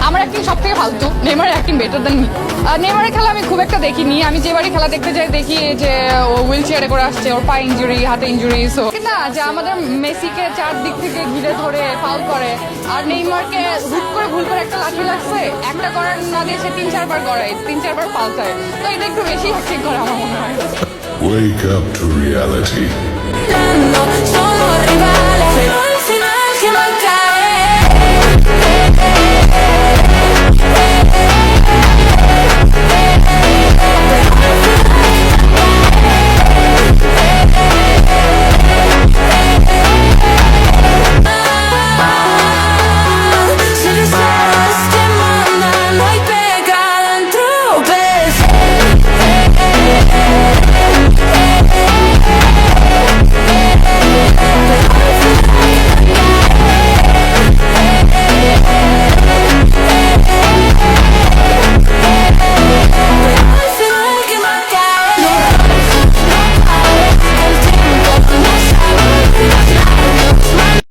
আমার অ্যাক্টিং সব থেকে ফালতু, নেইমারের অ্যাক্টিং বেটার দেন মি। নেইমারের খেলা আমি খুব একটা দেখিনি, আমি যেবারই খেলা দেখতে যাই দেখি যে ও হুইল চেয়ারে করে আসছে, ওর পা ইঞ্জুরি, হাতে ইঞ্জুরি। সো না, যে আমাদের মেসিকে চারদিক থেকে ঘিরে ধরে ফাউল করে, আর নেইমারকে হুট করে ভুল করে একটা লাঠি লাগছে, একটা করার না দিয়ে সে 3-4 বার করায়, 3-4 বার পাল্টায়। তো এটা একটু বেশি অ্যাক্টিং করে আমার মনে হয়। Wake up to reality. No sono rivale.